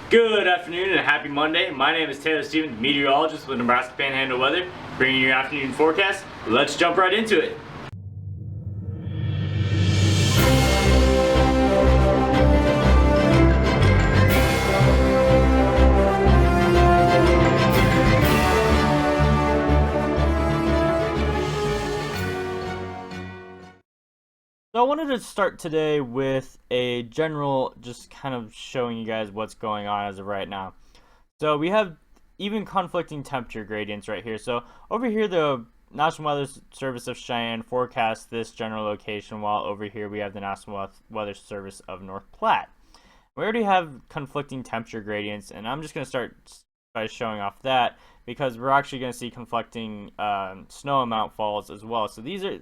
Good afternoon and happy Monday. My name is Taylor Stevens, meteorologist with Nebraska Panhandle Weather, bringing you your afternoon forecast. Let's jump right into it. So I wanted to start today with a general, just kind of showing you guys what's going on as of right now. So we have even conflicting temperature gradients right here. So over here, the National Weather Service of Cheyenne forecasts this general location, while over here we have the National Weather Service of North Platte. We already have conflicting temperature gradients, and I'm just going to start by showing off that because we're actually going to see conflicting snow amount falls as well. So these are,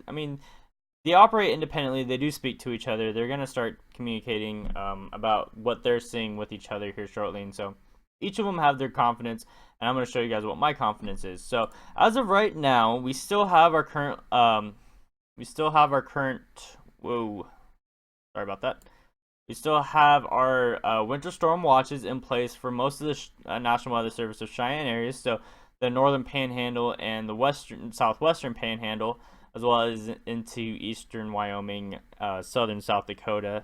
they operate independently. They do speak to each other. They're going to start communicating about what they're seeing with each other here shortly. And so each of them have their confidence, and I'm going to show you guys what my confidence is. So as of right now, we still have our current, whoa, sorry about that. We still have our winter storm watches in place for most of the National Weather Service of Cheyenne areas. So the northern panhandle and the southwestern panhandle, as well as into eastern Wyoming, southern South Dakota,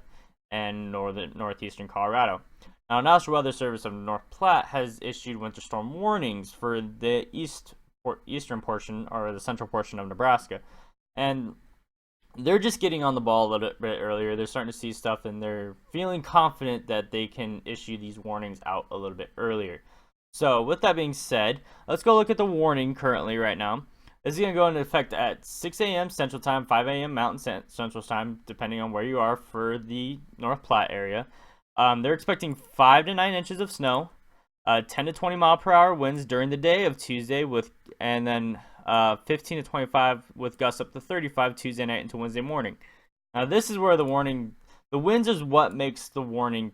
and northeastern Colorado. Now, National Weather Service of North Platte has issued winter storm warnings for the eastern portion, or the central portion of Nebraska. And they're just getting on the ball a little bit earlier. They're starting to see stuff, and they're feeling confident that they can issue these warnings out a little bit earlier. So with that being said, let's go look at the warning currently right now. This is going to go into effect at 6 a.m. Central Time, 5 a.m. Mountain Central Time, depending on where you are for the North Platte area. They're expecting 5 to 9 inches of snow, 10 to 20 mile per hour winds during the day of Tuesday, and then 15 to 25 with gusts up to 35 Tuesday night into Wednesday morning. Now this is where the winds is what makes the warning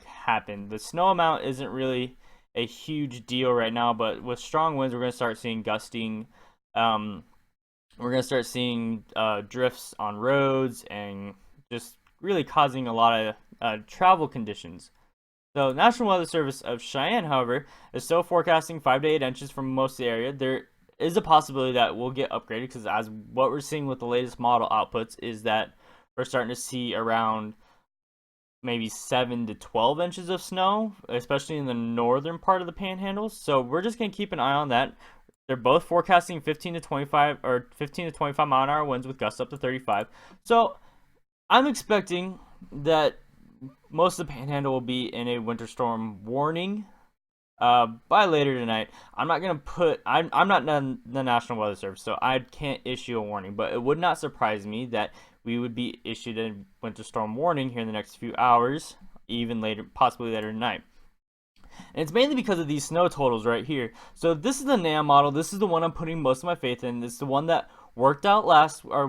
happen. The snow amount isn't really a huge deal right now, but with strong winds, we're going to start seeing gusting. We're going to start seeing drifts on roads and just really causing a lot of travel conditions. So National Weather Service of Cheyenne, however, is still forecasting 5 to 8 inches from most of the area. There is a possibility that we'll get upgraded because as what we're seeing with the latest model outputs is that we're starting to see around maybe 7 to 12 inches of snow, especially in the northern part of the panhandle. So we're just going to keep an eye on that. They're both forecasting 15 to 25 mile an hour winds with gusts up to 35. So I'm expecting that most of the panhandle will be in a winter storm warning by later tonight. I'm not the National Weather Service, so I can't issue a warning, but it would not surprise me that we would be issued a winter storm warning here in the next few hours, even later, possibly later tonight. And it's mainly because of these snow totals right here. So this is the NAM model. This is the one I'm putting most of my faith in. This is the one that worked out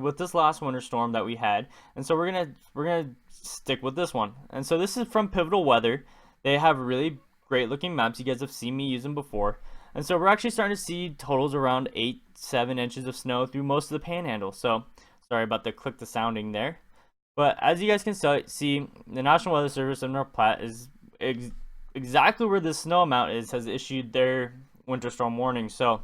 with this last winter storm that we had. And so we're gonna stick with this one. And so this is from Pivotal Weather. They have really great looking maps. You guys have seen me use them before. And so we're actually starting to see totals around 7 inches of snow through most of the panhandle. So sorry about the click the sounding there. But as you guys can see, the National Weather Service of North Platte is exactly where the snow amount has issued their winter storm warning. So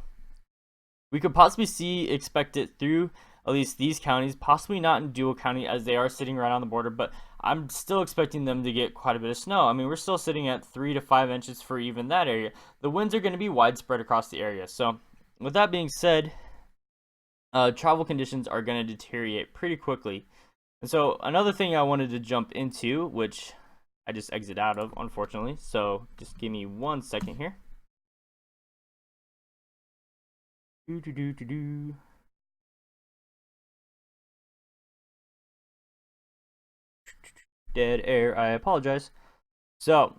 we could possibly expect it through at least these counties, possibly not in Dual County as they are sitting right on the border, but I'm still expecting them to get quite a bit of snow. I mean, we're still sitting at 3 to 5 inches for even that area. The winds are going to be widespread across the area. So with that being said, travel conditions are going to deteriorate pretty quickly. And so another thing I wanted to jump into, which I just exit out of, unfortunately. So just give me 1 second here. Dead air, I apologize. So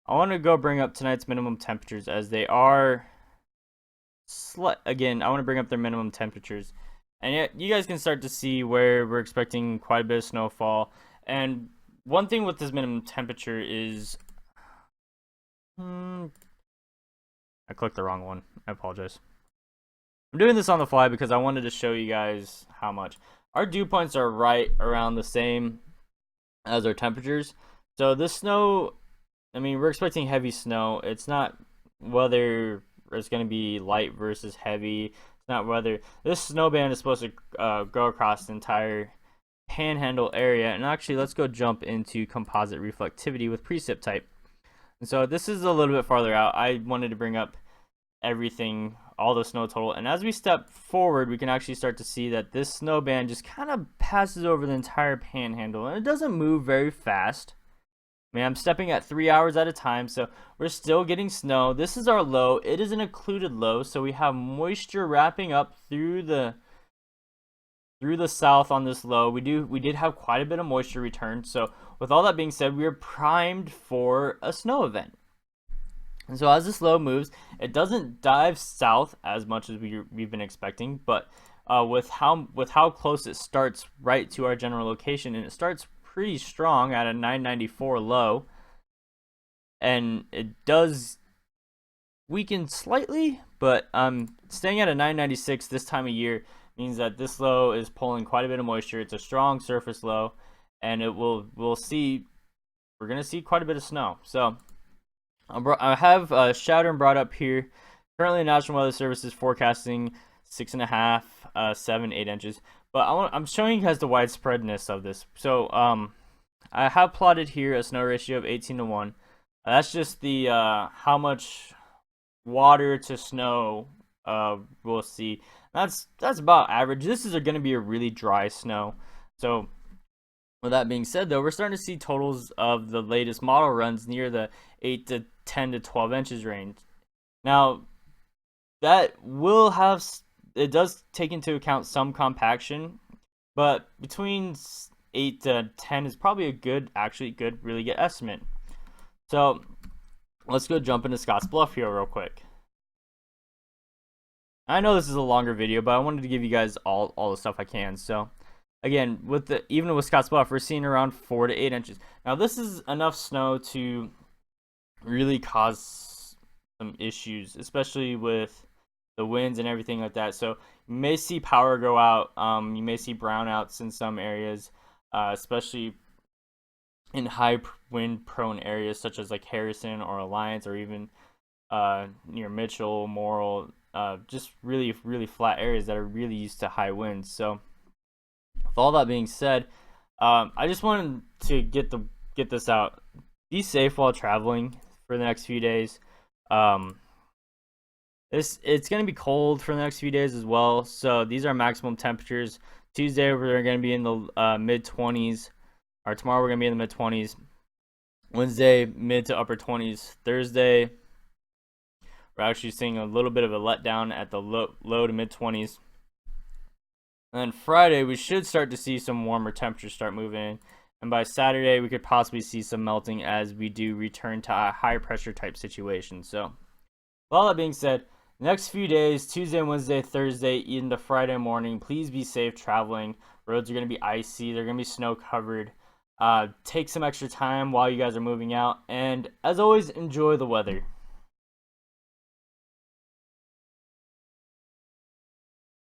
I want to go bring up tonight's minimum temperatures as they are again, I want to bring up their minimum temperatures, and yet you guys can start to see where we're expecting quite a bit of snowfall. And one thing with this minimum temperature is I clicked the wrong one. I apologize. I'm doing this on the fly because I wanted to show you guys how much. Our dew points are right around the same as our temperatures. So this snow I mean, we're expecting heavy snow. It's not whether it's going to be light versus heavy. It's not whether this snow band is supposed to go across the entire panhandle area. And actually, let's go jump into composite reflectivity with precip type. And so this is a little bit farther out. I wanted to bring up everything, all the snow total. And as we step forward, we can actually start to see that this snow band just kind of passes over the entire panhandle. And it doesn't move very fast. I mean, I'm stepping at 3 hours at a time, so we're still getting snow. This is our low. It is an occluded low, so we have moisture wrapping up through the south on this low. We did have quite a bit of moisture return. So with all that being said, we are primed for a snow event. And so as this low moves, it doesn't dive south as much as we've been expecting, but with how close it starts right to our general location, and it starts pretty strong at a 994 low, and it does weaken slightly, but staying at a 996 this time of year means that this low is pulling quite a bit of moisture. It's a strong surface low, and we're gonna see quite a bit of snow. So I have Shadron brought up here. Currently, National Weather Service is forecasting 6.5, 7, 8 inches. But I'm showing you guys the widespreadness of this. So I have plotted here a snow ratio of 18:1. That's just the how much water to snow we'll see. That's about average. This is going to be a really dry snow. So with that being said, though, we're starting to see totals of the latest model runs near the 8 to 10 to 12 inches range. Now that will have, it does take into account some compaction, but between 8 to 10 is probably a good, really good estimate. So let's go jump into Scotts Bluff here real quick. I know this is a longer video, but I wanted to give you guys all the stuff I can. So again, even with Scotts Bluff, we're seeing around 4 to 8 inches. Now this is enough snow to really cause some issues, especially with the winds and everything like that. So you may see power go out. You may see brownouts in some areas, especially in high wind prone areas such as like Harrison or Alliance, or even near Mitchell, Morrill, just really flat areas that are really used to high winds. So with all that being said, I just wanted to get this out. Be safe while traveling for the next few days. It's going to be cold for the next few days as well. So these are maximum temperatures. Tuesday we're going to be in the mid 20s, or tomorrow we're going to be in the mid 20s. Wednesday mid to upper 20s. Thursday we're actually seeing a little bit of a letdown at the low to mid 20s. And then Friday we should start to see some warmer temperatures start moving in. And by Saturday we could possibly see some melting as we do return to a high pressure type situation. So with all that being said, next few days, Tuesday, Wednesday, Thursday, into Friday morning, please be safe traveling. Roads are going to be icy. They're going to be snow covered. Take some extra time while you guys are moving out. And as always, enjoy the weather.